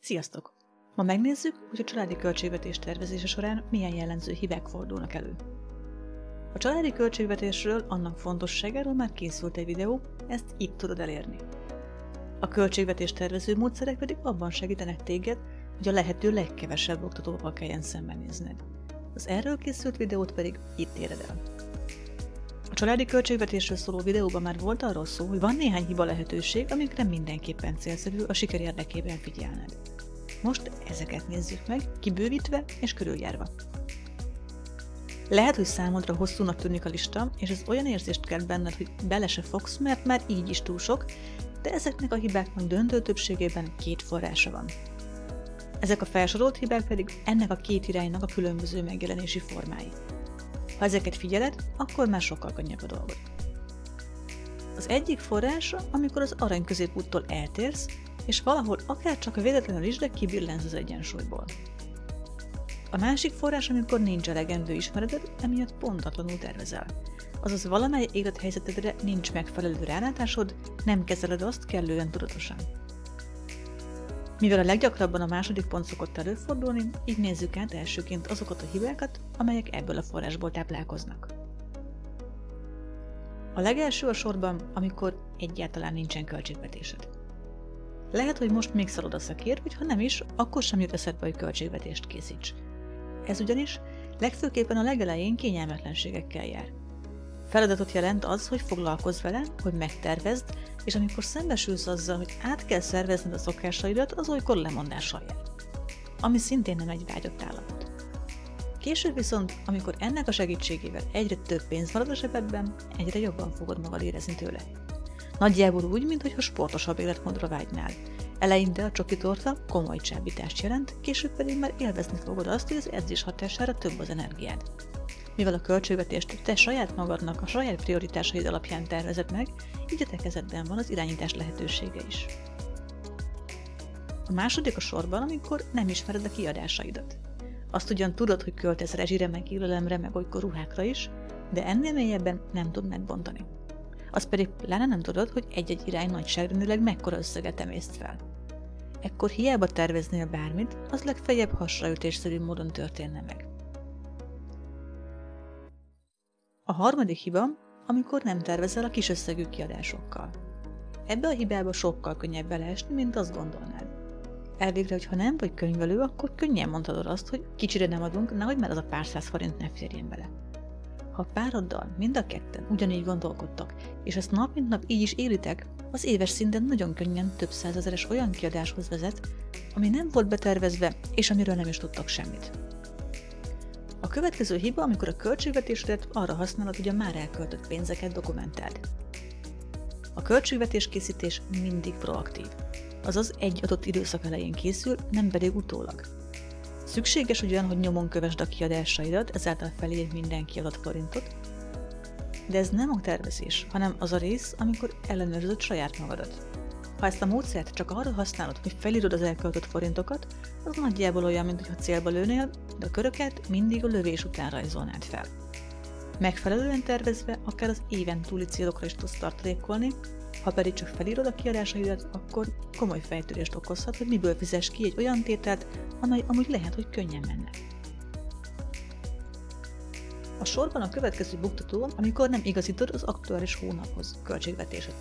Sziasztok! Ma megnézzük, hogy a családi költségvetés tervezése során milyen jellemző hibák fordulnak elő. A családi költségvetésről, annak fontosságáról már készült egy videó, ezt itt tudod elérni. A költségvetés tervező módszerek pedig abban segítenek téged, hogy a lehető legkevesebb oktatóval kelljen szembenézned. Az erről készült videót pedig itt éred el. A családi költségvetésről szóló videóban már volt arról szó, hogy van néhány hiba lehetőség, amikre mindenképpen célszerű a siker érdekében figyelned. Most ezeket nézzük meg, kibővítve és körüljárva. Lehet, hogy számodra hosszúnak tűnik a lista, és ez olyan érzést kelt benned, hogy bele se fogsz, mert már így is túl sok, de ezeknek a hibáknak döntő többségében két forrása van. Ezek a felsorolt hibák pedig ennek a két iránynak a különböző megjelenési formái. Ha ezeket figyeled, akkor már sokkal könnyebb a dolgod. Az egyik forrás, amikor az arany középúttól eltérsz, és valahol akár csak véletlenül is, de kibillensz az egyensúlyból. A másik forrás, amikor nincs elegendő ismereted, emiatt pontatlanul tervezel. Azaz valamely élethelyzetedre nincs megfelelő rálátásod, nem kezeled azt kellően tudatosan. Mivel a leggyakrabban a második pont szokott előfordulni, így nézzük át elsőként azokat a hibákat, amelyek ebből a forrásból táplálkoznak. A legelső a sorban, amikor egyáltalán nincsen költségvetésed. Lehet, hogy most még szalad a szakér, vagy ha nem is, akkor sem jut eszedbe, hogy költségvetést készíts. Ez ugyanis legfőképpen a legelején kényelmetlenségekkel jár. Feladatot jelent az, hogy foglalkozz vele, hogy megtervezd, és amikor szembesülsz azzal, hogy át kell szervezned a szokásaidat, az olykor lemondással jár. Ami szintén nem egy vágyott állapot. Később viszont, amikor ennek a segítségével egyre több pénz marad a zsebedben, egyre jobban fogod magad érezni tőle. Nagyjából úgy, mintha sportosabb életmódra vágynál. Eleinte a csoki torta komoly csábítást jelent, később pedig már élvezni fogod azt, hogy az edzés hatására több az energiád. Mivel a költségvetést te saját magadnak a saját prioritásaid alapján tervezed meg, így a te kezedben van az irányítás lehetősége is. A második a sorban, amikor nem ismered a kiadásaidat. Azt ugyan tudod, hogy költesz rezsire, meg élelemre, meg olykor ruhákra is, de ennél mélyebben nem tud megbontani. Azt pedig pláne nem tudod, hogy egy-egy irány nagyságrendileg mekkora összeget emészt fel. Ekkor hiába terveznél bármit, az legfeljebb hasraütésszerű módon történne meg. A harmadik hiba, amikor nem tervezel a kis összegű kiadásokkal. Ebbe a hibába sokkal könnyebb beleesni, mint azt gondolnád. Elvégre, hogyha nem vagy könyvelő, akkor könnyen mondhatod azt, hogy kicsire nem adunk, nehogy már az a pár száz forint ne férjen bele. Ha pároddal mind a ketten ugyanígy gondolkodtak, és ezt nap mint nap így is élitek, az éves szinten nagyon könnyen több százezeres olyan kiadáshoz vezet, ami nem volt betervezve, és amiről nem is tudtak semmit. A következő hiba, amikor a költségvetésedet arra használod, hogy a már elköltött pénzeket dokumentáld. A költségvetés készítés mindig proaktív, azaz egy adott időszak elején készül, nem pedig utólag. Szükséges ugyan, hogy nyomon kövesd a kiadásaidat, ezáltal felírj minden kiadott forintot, de ez nem a tervezés, hanem az a rész, amikor ellenőrzöd saját magadat. Ha ezt a módszert csak arra használod, hogy felírod az elköltött forintokat, az nagyjából olyan, mintha célba lőnél, de a köröket mindig a lövés után rajzolnád fel. Megfelelően tervezve akár az éven túli célokra is tudsz tartalékolni, ha pedig csak felírod a kiadásaidat, akkor komoly fejtörést okozhat, hogy miből fizess ki egy olyan tételt, amely amúgy lehet, hogy könnyen menne. A sorban a következő buktató, amikor nem igazítod az aktuális hónaphoz költségvetésed.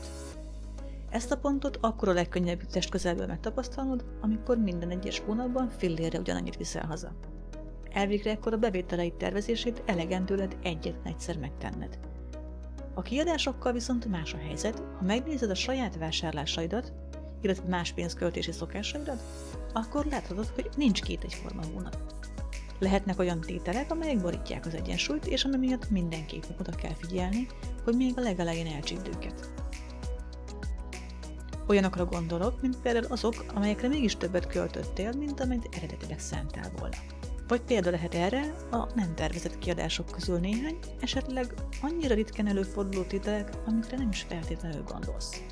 Ezt a pontot akkor a legkönnyebb test közelből megtapasztalnod, amikor minden egyes hónapban fillérre ugyanannyit viszel haza. Elvégre ekkor a bevételeid tervezését elegendő egyetlen egyszer megtenned. A kiadásokkal viszont más a helyzet, ha megnézed a saját vásárlásaidat, illetve más pénzköltési szokásaidat, akkor láthatod, hogy nincs két egyforma hónap. Lehetnek olyan tételek, amelyek borítják az egyensúlyt, és ami miatt mindenképpen oda kell figyelni, hogy még a legelején elcsípd őket. Olyanokra gondolok, mint például azok, amelyekre mégis többet költöttél, mint amit eredetileg szántál volna. Vagy példa lehet erre a nem tervezett kiadások közül néhány, esetleg annyira ritkán előforduló tételek, amikre nem is feltétlenül gondolsz.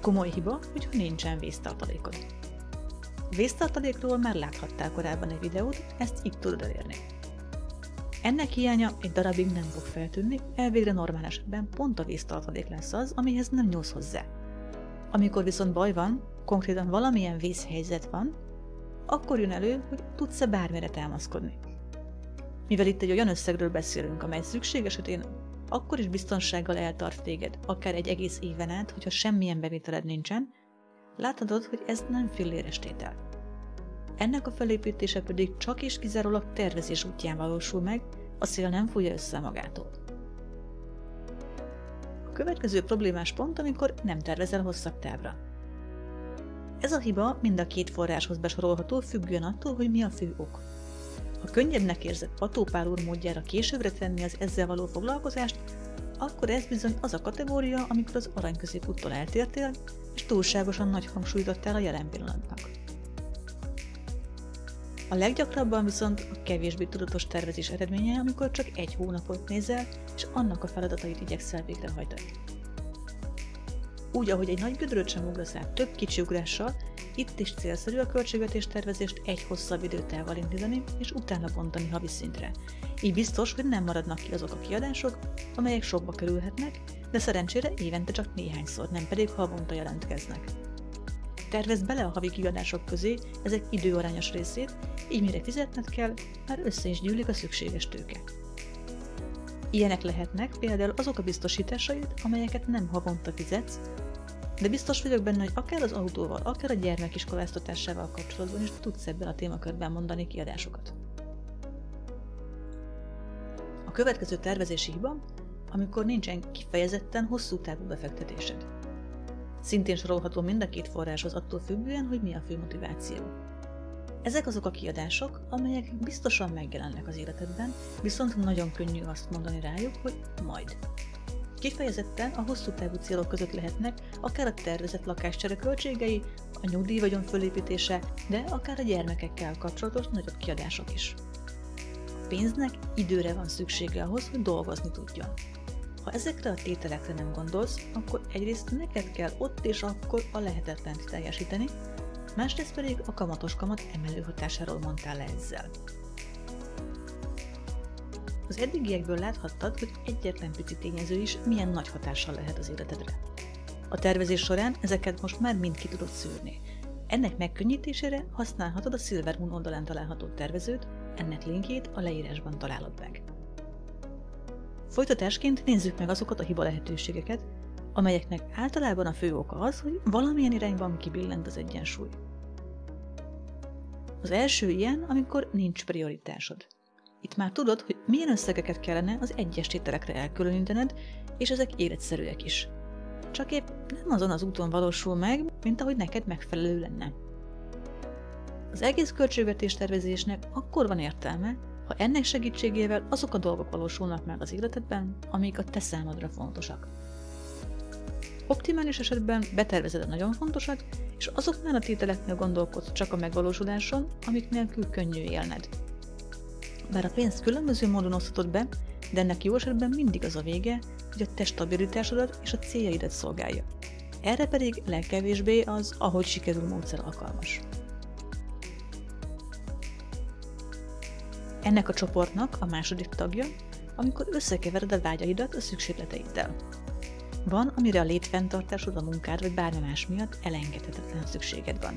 Komoly hiba, hogyha nincsen vésztartalékod. Vésztartalékról már láthattál korábban egy videót, ezt itt tudod elérni. Ennek hiánya egy darabig nem fog feltűnni, elvégre normál esetben pont a vésztartalék lesz az, amihez nem nyúlsz hozzá. Amikor viszont baj van, konkrétan valamilyen vészhelyzet van, akkor jön elő, hogy tudsz-e bármire támaszkodni. Mivel itt egy olyan összegről beszélünk, amely szükség esetén akkor is biztonsággal eltart téged, akár egy egész éven át, hogyha semmilyen bevételed nincsen, láthatod, hogy ez nem filléres tétel. Ennek a felépítése pedig csak és kizárólag tervezés útján valósul meg, a szél nem fújja össze magától. A következő problémás pont, amikor nem tervezel hosszabb távra. Ez a hiba mind a két forráshoz besorolható, függően attól, hogy mi a fő ok. Ha könnyebbnek érzed Pató Pál úr módjára későbbre tenni az ezzel való foglalkozást, akkor ez bizony az a kategória, amikor az aranyközéputtól eltértél, és túlságosan nagy hangsúlyt adtál a jelen pillanatnak. A leggyakrabban viszont a kevésbé tudatos tervezés eredménye, amikor csak egy hónapot nézel, és annak a feladatait igyekszel végrehajtani. Úgy, ahogy egy nagy gödröt sem ugrasz át több kicsi ugrással, itt is célszerű a költségvetés tervezést egy hosszabb időtávval indítani, és utána bontani havi szintre. Így biztos, hogy nem maradnak ki azok a kiadások, amelyek sokba kerülhetnek, de szerencsére évente csak néhányszor, nem pedig havonta jelentkeznek. Tervezd bele a havi kiadások közé ezek időarányos részét, így mire fizetned kell, már össze is gyűlik a szükséges tőke. Ilyenek lehetnek például azok a biztosításaid, amelyeket nem havonta fizetsz, de biztos vagyok benne, hogy akár az autóval, akár a gyermek iskoláztatásával kapcsolatban is tudsz ebben a témakörben mondani kiadásokat. A következő tervezési hiba, amikor nincsen kifejezetten hosszú távú befektetésed. Szintén sorolható mind a két forráshoz attól függően, hogy mi a fő motiváció. Ezek azok a kiadások, amelyek biztosan megjelennek az életedben, viszont nagyon könnyű azt mondani rájuk, hogy majd. Kifejezetten a hosszú távú célok között lehetnek akár a tervezett lakáscsere költségei, a nyugdíjvagyon fölépítése, de akár a gyermekekkel kapcsolatos nagyobb kiadások is. A pénznek időre van szüksége ahhoz, hogy dolgozni tudjon. Ha ezekre a tételekre nem gondolsz, akkor egyrészt neked kell ott és akkor a lehetetlent teljesíteni, másrészt pedig a kamatos kamat emelő hatásáról mondtál le ezzel. Az eddigiekből láthattad, hogy egyetlen pici tényező is milyen nagy hatással lehet az életedre. A tervezés során ezeket most már mind ki tudod szűrni. Ennek megkönnyítésére használhatod a Silver Moon oldalán található tervezőt, ennek linkjét a leírásban találod meg. Folytatásként nézzük meg azokat a hiba lehetőségeket, amelyeknek általában a fő oka az, hogy valamilyen irányban kibillent az egyensúly. Az első ilyen, amikor nincs prioritásod. Itt már tudod, hogy milyen összegeket kellene az egyes tételekre elkülönítened, és ezek életszerűek is. Csak épp nem azon az úton valósul meg, mint ahogy neked megfelelő lenne. Az egész költségvetés tervezésnek akkor van értelme, ha ennek segítségével azok a dolgok valósulnak meg az életedben, amik a te számodra fontosak. Optimális esetben betervezed a nagyon fontosat, és azoknál a tételeknél gondolkodsz csak a megvalósuláson, amik nélkül könnyű élned. Bár a pénzt különböző módon oszthatod be, de ennek jó esetben mindig az a vége, hogy a te stabilitásodat és a céljaidat szolgálja. Erre pedig legkevésbé az, ahogy sikerül módszer alkalmas. Ennek a csoportnak a második tagja, amikor összekevered a vágyaidat a szükségleteiddel. Van, amire a létfenntartásod, a munkád vagy bármi más miatt elengedhetetlen szükséged van.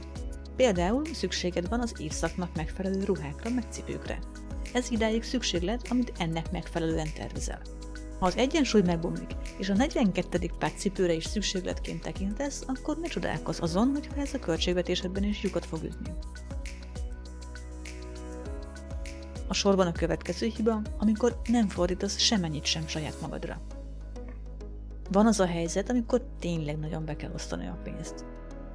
Például szükséged van az évszaknak megfelelő ruhákra, meg cipőkre. Ez idáig szükséglet, amit ennek megfelelően tervezel. Ha az egyensúly megbomlik, és a 42. pár cipőre is szükségletként tekintesz, akkor ne csodálkozz azon, hogyha ez a költségvetésedben is lyukat fog ütni. A sorban a következő hiba, amikor nem fordítasz semennyit sem saját magadra. Van az a helyzet, amikor tényleg nagyon be kell osztani a pénzt.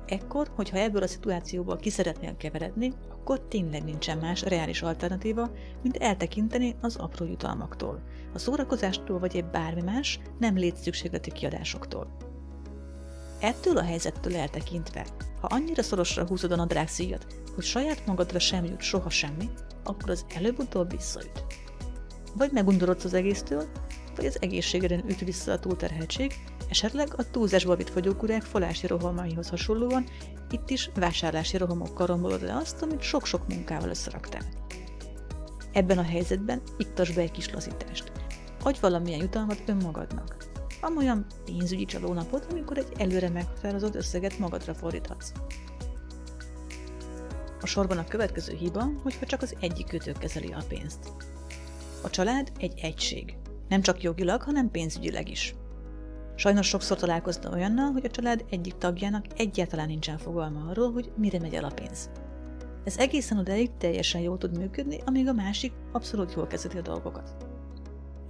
Ekkor, hogyha ebből a szituációból ki szeretnél keveredni, akkor tényleg nincsen más reális alternatíva, mint eltekinteni az apró jutalmaktól, a szórakozástól vagy egy bármi más, nem létszükségleti kiadásoktól. Ettől a helyzettől eltekintve, ha annyira szorosra húzod a nadrágszíjat, hogy saját magadra sem jut soha semmi, akkor az előbb-utóbb visszaüt. Vagy megundorodsz az egésztől, vagy az egészségeden üt vissza a túlterheltség, esetleg a túlzásba vitt fogyókúrák folási rohamaihoz hasonlóan, itt is vásárlási rohamokkal rombolod le azt, amit sok-sok munkával összeraktál. Ebben a helyzetben iktasd be egy kis lazítást. Adj valamilyen jutalmat önmagadnak. Amolyan pénzügyi csalónapot, amikor egy előre meghatározott összeget magadra fordíthatsz. A sorban a következő hiba, hogyha csak az egyik kötő kezeli a pénzt. A család egy egység. Nem csak jogilag, hanem pénzügyileg is. Sajnos sokszor találkozna olyannal, hogy a család egyik tagjának egyáltalán nincsen fogalma arról, hogy mire megy el a pénz. Ez egészen odáig teljesen jól tud működni, amíg a másik abszolút jól kezeli a dolgokat.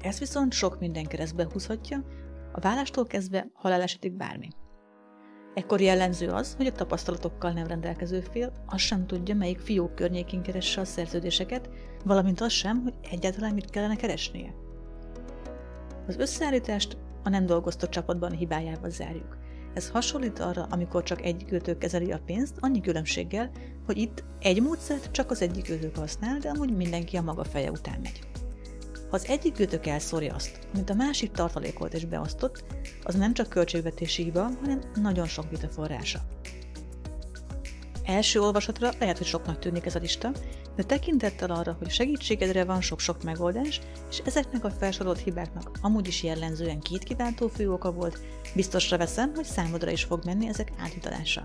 Ez viszont sok minden keresztbe húzhatja, a vállástól kezdve halálesetig bármi. Ekkor jellemző az, hogy a tapasztalatokkal nem rendelkező fél azt sem tudja, melyik fiók környékén keresse a szerződéseket, valamint az sem, hogy egyáltalán mit kellene keresnie. Az összeállítást a nem dolgoztott csapatban hibájával zárjuk. Ez hasonlít arra, amikor csak egyikőtől kezeli a pénzt, annyi különbséggel, hogy itt egy módszert csak az egyikőtől használ, de amúgy mindenki a maga feje után megy. Ha az egyikőtök elszórja azt, mint a másik tartalékolt és beosztott, az nem csak költségvetési hiba, hanem nagyon sok vita forrása. Első olvasatra lehet, hogy soknak tűnik ez a lista, de tekintettel arra, hogy segítségedre van sok-sok megoldás, és ezeknek a felsorolt hibáknak amúgy is jellemzően két kiváltó fő oka volt, biztosra veszem, hogy számodra is fog menni ezek áthitalása.